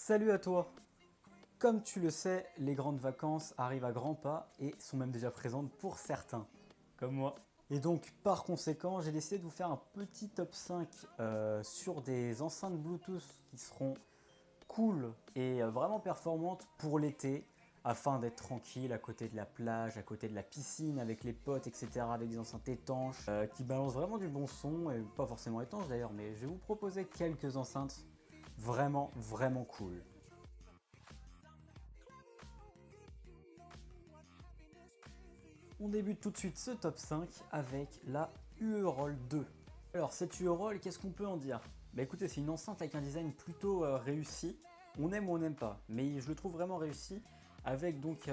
Salut à toi! Comme tu le sais, les grandes vacances arrivent à grands pas et sont même déjà présentes pour certains, comme moi. Et donc par conséquent, j'ai décidé de vous faire un petit top 5 sur des enceintes Bluetooth qui seront cool et vraiment performantes pour l'été, afin d'être tranquille à côté de la plage, à côté de la piscine, avec les potes, etc. Avec des enceintes étanches qui balancent vraiment du bon son, et pas forcément étanches d'ailleurs, mais je vais vous proposer quelques enceintes vraiment cool. On débute tout de suite ce top 5 avec la UE-Roll 2. Alors cette UE-Roll, qu'est-ce qu'on peut en dire? Bah écoutez, c'est une enceinte avec un design plutôt réussi. On aime ou on n'aime pas, mais je le trouve vraiment réussi. Avec donc,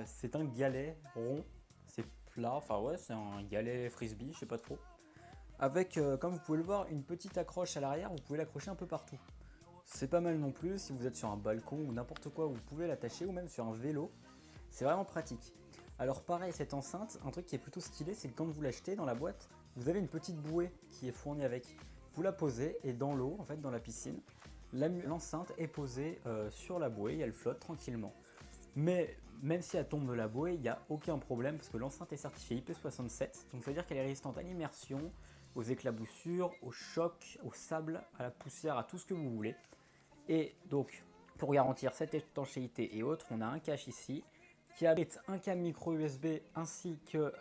c'est un galet rond, c'est plat, enfin ouais, c'est un galet frisbee, je sais pas trop. Avec, comme vous pouvez le voir, une petite accroche à l'arrière, vous pouvez l'accrocher un peu partout. C'est pas mal non plus, si vous êtes sur un balcon ou n'importe quoi, vous pouvez l'attacher, ou même sur un vélo. C'est vraiment pratique. Alors pareil, cette enceinte, un truc qui est plutôt stylé, c'est que quand vous l'achetez dans la boîte, vous avez une petite bouée qui est fournie avec. Vous la posez et dans l'eau, en fait dans la piscine, l'enceinte est posée sur la bouée et elle flotte tranquillement. Mais même si elle tombe de la bouée, il n'y a aucun problème parce que l'enceinte est certifiée IP67, donc ça veut dire qu'elle est résistante à l'immersion, aux éclaboussures, au choc, au sable, à la poussière, à tout ce que vous voulez. Et donc, pour garantir cette étanchéité et autres, on a un cache ici qui abrite un câble micro USB ainsi que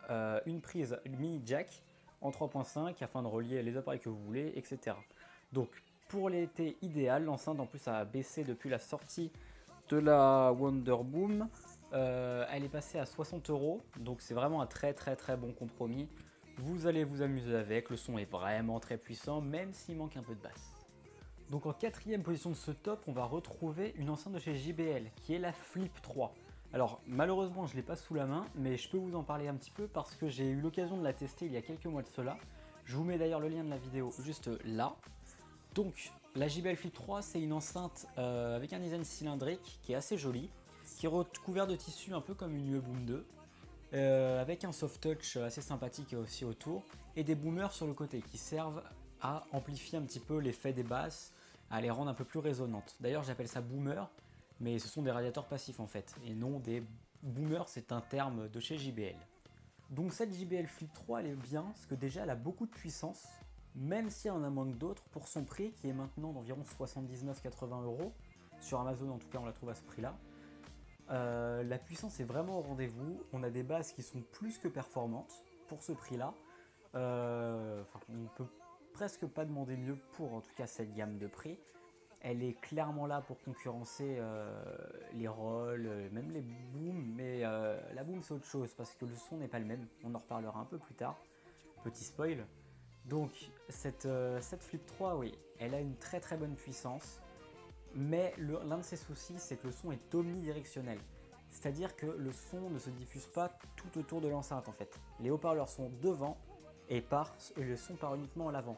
une prise mini jack en 3.5 afin de relier les appareils que vous voulez, etc. Donc, pour l'été idéal, l'enceinte en plus a baissé depuis la sortie de la Wonderboom. Elle est passée à 60 €, donc c'est vraiment un très bon compromis. Vous allez vous amuser avec, le son est vraiment très puissant, même s'il manque un peu de basse. Donc en quatrième position de ce top, on va retrouver une enceinte de chez JBL, qui est la Flip 3. Alors malheureusement je ne l'ai pas sous la main, mais je peux vous en parler un petit peu parce que j'ai eu l'occasion de la tester il y a quelques mois de cela. Je vous mets d'ailleurs le lien de la vidéo juste là. Donc la JBL Flip 3, c'est une enceinte avec un design cylindrique qui est assez joli, qui est recouvert de tissu un peu comme une UE-Boom 2, avec un soft touch assez sympathique aussi autour, et des boomers sur le côté qui servent à amplifier un petit peu l'effet des basses, à les rendre un peu plus résonantes. D'ailleurs j'appelle ça boomer, mais ce sont des radiateurs passifs en fait, et non des boomers, c'est un terme de chez JBL. Donc cette JBL Flip 3 elle est bien, parce que déjà elle a beaucoup de puissance, même si elle en a moins que d'autres, pour son prix qui est maintenant d'environ 79-80 €, sur Amazon en tout cas on la trouve à ce prix là. La puissance est vraiment au rendez-vous, on a des basses qui sont plus que performantes pour ce prix là. On ne peut presque pas demander mieux pour en tout cas cette gamme de prix. Elle est clairement là pour concurrencer les rolls, même les booms, mais la boom c'est autre chose parce que le son n'est pas le même, on en reparlera un peu plus tard, petit spoil. Donc cette Flip 3, oui, elle a une très bonne puissance, mais l'un de ses soucis c'est que le son est omnidirectionnel. C'est-à-dire que le son ne se diffuse pas tout autour de l'enceinte en fait. Les haut-parleurs sont devant et le son part uniquement à l'avant.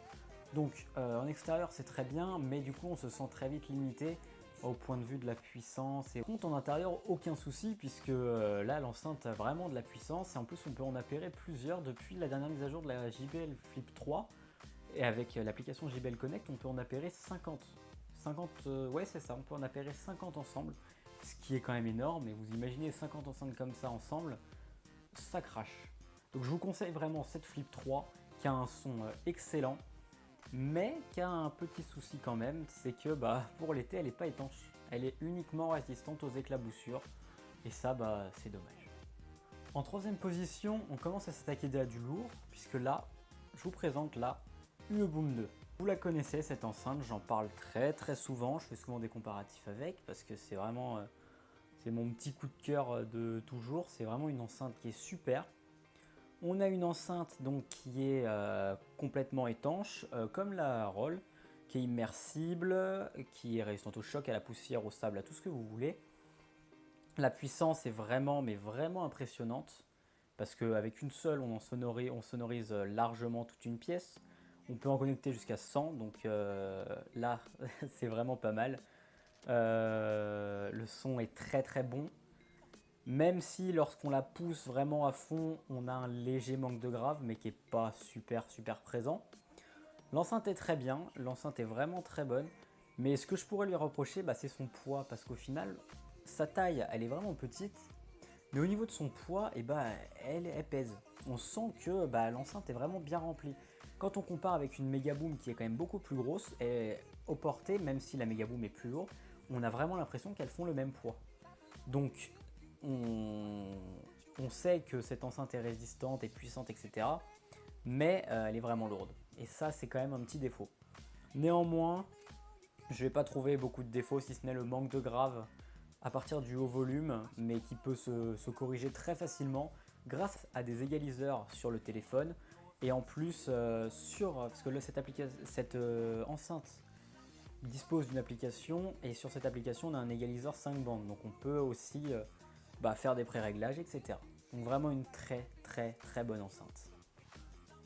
Donc en extérieur c'est très bien, mais du coup on se sent très vite limité au point de vue de la puissance. Et par contre en intérieur aucun souci puisque là l'enceinte a vraiment de la puissance et en plus on peut en appairer plusieurs depuis la dernière mise à jour de la JBL Flip 3. Et avec l'application JBL Connect on peut en appairer 50. 50, ouais c'est ça, on peut en appairer 50 ensemble, ce qui est quand même énorme, et vous imaginez 50 enceintes comme ça ensemble, ça crache. Donc je vous conseille vraiment cette Flip 3 qui a un son excellent, mais qui a un petit souci quand même, c'est que pour l'été elle n'est pas étanche, elle est uniquement résistante aux éclaboussures, et ça c'est dommage. En troisième position, on commence à s'attaquer à du lourd, puisque là, je vous présente la UE-Boom 2. Vous la connaissez cette enceinte, j'en parle très souvent, je fais souvent des comparatifs avec, parce que c'est vraiment c'est mon petit coup de cœur de toujours, c'est vraiment une enceinte qui est super. On a une enceinte donc qui est complètement étanche, comme la Roll, qui est immersible, qui est résistante au choc, à la poussière, au sable, à tout ce que vous voulez. La puissance est vraiment impressionnante, parce qu'avec une seule on sonorise largement toute une pièce. On peut en connecter jusqu'à 100, donc là c'est vraiment pas mal. Le son est très bon, même si lorsqu'on la pousse vraiment à fond, on a un léger manque de grave, mais qui n'est pas super présent. L'enceinte est très bien, l'enceinte est vraiment très bonne, Mais ce que je pourrais lui reprocher, c'est son poids, parce qu'au final, sa taille, elle est vraiment petite, mais au niveau de son poids, elle pèse. On sent que l'enceinte est vraiment bien remplie. Quand on compare avec une Megaboom qui est quand même beaucoup plus grosse, et au porté, même si la Megaboom est plus lourde, on a vraiment l'impression qu'elles font le même poids. Donc, on sait que cette enceinte est résistante et puissante, etc. Mais elle est vraiment lourde. Et ça, c'est quand même un petit défaut. Néanmoins, je n'ai pas trouvé beaucoup de défauts, si ce n'est le manque de grave à partir du haut volume, mais qui peut se corriger très facilement grâce à des égaliseurs sur le téléphone. Et en plus, parce que là, cette enceinte dispose d'une application, et sur cette application, on a un égaliseur 5 bandes. Donc on peut aussi faire des pré-réglages, etc. Donc vraiment une très très très bonne enceinte.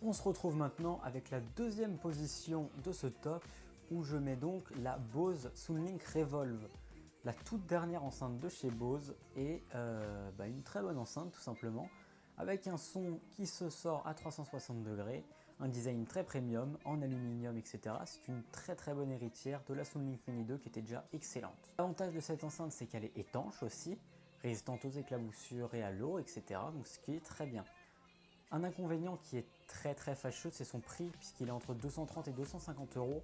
On se retrouve maintenant avec la deuxième position de ce top, où je mets donc la Bose Soundlink Revolve, la toute dernière enceinte de chez Bose, et une très bonne enceinte tout simplement, avec un son qui se sort à 360 degrés, un design très premium, en aluminium, etc. C'est une très très bonne héritière de la Soundlink Mini 2 qui était déjà excellente. L'avantage de cette enceinte, c'est qu'elle est étanche aussi, résistante aux éclaboussures et à l'eau, etc. Donc ce qui est très bien. Un inconvénient qui est très très fâcheux, c'est son prix, puisqu'il est entre 230 et 250 euros.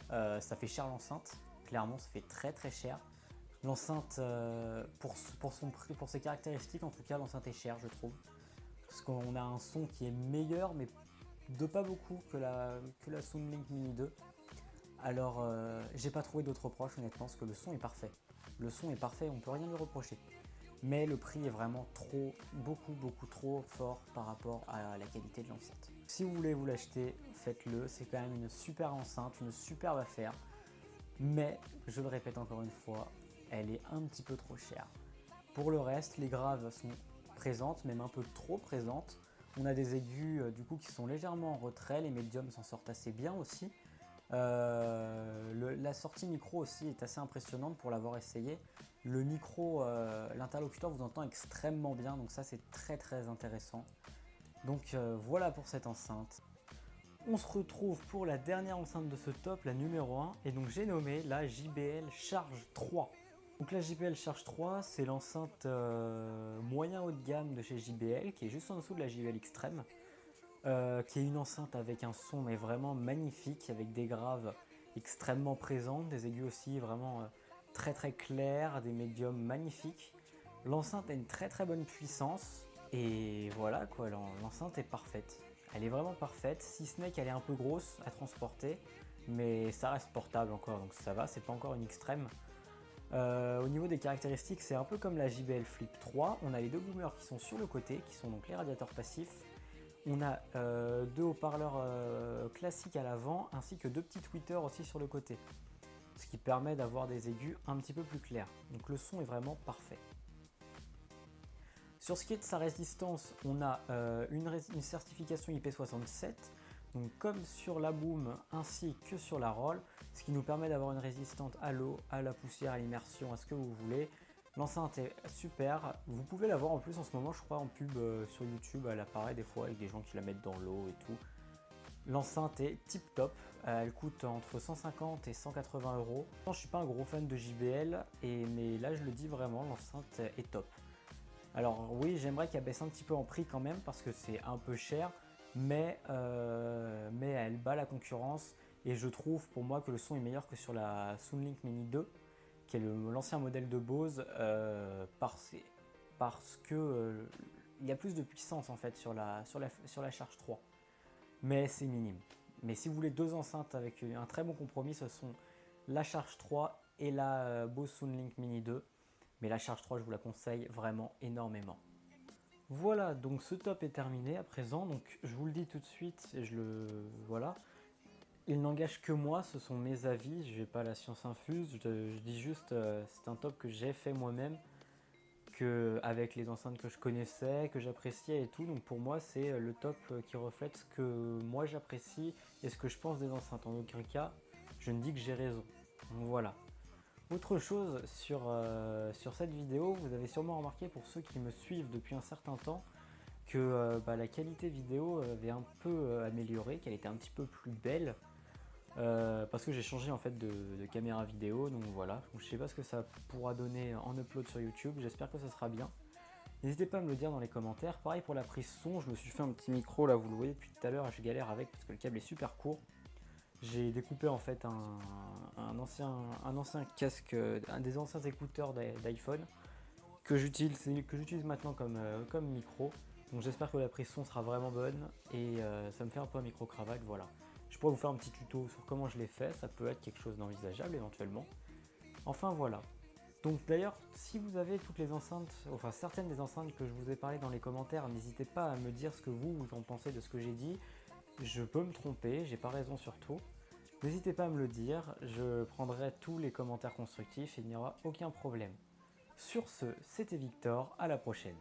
Ça fait cher l'enceinte, clairement ça fait très très cher. L'enceinte, pour son prix, pour ses caractéristiques en tout cas, l'enceinte est chère je trouve. Parce qu'on a un son qui est meilleur, mais de pas beaucoup que la Soundlink Mini 2. Alors j'ai pas trouvé d'autres reproches honnêtement, parce que le son est parfait. Le son est parfait, on peut rien lui reprocher. Mais le prix est vraiment beaucoup trop fort par rapport à la qualité de l'enceinte. Si vous voulez vous l'acheter, faites-le, c'est quand même une super enceinte, une superbe affaire. Mais, je le répète encore une fois, elle est un petit peu trop chère. Pour le reste, les graves sont présentes, même un peu trop présentes. On a des aigus du coup qui sont légèrement en retrait, les médiums s'en sortent assez bien aussi. La sortie micro aussi est assez impressionnante pour l'avoir essayé. Le micro, l'interlocuteur vous entend extrêmement bien, donc ça c'est très très intéressant. Donc voilà pour cette enceinte. On se retrouve pour la dernière enceinte de ce top, la numéro 1, et donc j'ai nommé la JBL Charge 3. Donc la JBL Charge 3, c'est l'enceinte moyen haut de gamme de chez JBL, qui est juste en dessous de la JBL Extreme, qui est une enceinte avec un son mais vraiment magnifique, avec des graves extrêmement présentes, des aigus aussi vraiment très très clairs, des médiums magnifiques. L'enceinte a une très très bonne puissance, et voilà quoi, l'enceinte est parfaite. Elle est vraiment parfaite, si ce n'est qu'elle est un peu grosse à transporter, mais ça reste portable encore, donc ça va, c'est pas encore une extrême. Au niveau des caractéristiques, c'est un peu comme la JBL Flip 3, on a les deux boomers qui sont sur le côté, qui sont donc les radiateurs passifs. On a deux haut-parleurs classiques à l'avant, ainsi que deux petits tweeters aussi sur le côté, ce qui permet d'avoir des aigus un petit peu plus clairs. Donc le son est vraiment parfait. Sur ce qui est de sa résistance, on a une certification IP67, donc comme sur la Boom ainsi que sur la Roll, ce qui nous permet d'avoir une résistante à l'eau, à la poussière, à l'immersion, à ce que vous voulez. L'enceinte est super, vous pouvez la voir en plus en ce moment je crois en pub sur YouTube, elle apparaît des fois avec des gens qui la mettent dans l'eau et tout. L'enceinte est tip top, elle coûte entre 150 et 180 euros. Je suis pas un gros fan de JBL, mais là je le dis vraiment, l'enceinte est top. Alors oui, j'aimerais qu'elle baisse un petit peu en prix quand même parce que c'est un peu cher, mais elle bat la concurrence et je trouve pour moi que le son est meilleur que sur la Soundlink Mini 2, qui est l'ancien modèle de Bose, parce que il y a plus de puissance en fait sur la Charge 3, mais c'est minime. Mais si vous voulez deux enceintes avec un très bon compromis, ce sont la Charge 3 et la Bose Soundlink Mini 2. Mais la Charge 3, je vous la conseille vraiment énormément. Voilà, donc ce top est terminé à présent. Donc je vous le dis tout de suite, et voilà. Il n'engage que moi, ce sont mes avis, je n'ai pas la science infuse. Je dis juste, c'est un top que j'ai fait moi-même, avec les enceintes que je connaissais, que j'appréciais et tout. Donc pour moi, c'est le top qui reflète ce que moi j'apprécie et ce que je pense des enceintes. En aucun cas, je ne dis que j'ai raison. Donc voilà. Autre chose sur cette vidéo, vous avez sûrement remarqué pour ceux qui me suivent depuis un certain temps que la qualité vidéo avait un peu amélioré, qu'elle était un petit peu plus belle. parce que j'ai changé en fait de caméra vidéo, donc voilà. Donc, je sais pas ce que ça pourra donner en upload sur YouTube, j'espère que ça sera bien. N'hésitez pas à me le dire dans les commentaires. Pareil pour la prise son, je me suis fait un petit micro là, vous le voyez depuis tout à l'heure, je galère avec parce que le câble est super court. J'ai découpé en fait un ancien casque, un des anciens écouteurs d'iPhone que j'utilise maintenant comme micro. Donc j'espère que la prise son sera vraiment bonne et ça me fait un peu un micro-cravate, voilà. Je pourrais vous faire un petit tuto sur comment je l'ai fait, ça peut être quelque chose d'envisageable éventuellement. Enfin voilà. Donc d'ailleurs, si vous avez toutes les enceintes, enfin certaines des enceintes que je vous ai parlé dans les commentaires, n'hésitez pas à me dire ce que vous en pensez de ce que j'ai dit. Je peux me tromper, j'ai pas raison sur tout. N'hésitez pas à me le dire, je prendrai tous les commentaires constructifs et il n'y aura aucun problème. Sur ce, c'était Victor, à la prochaine.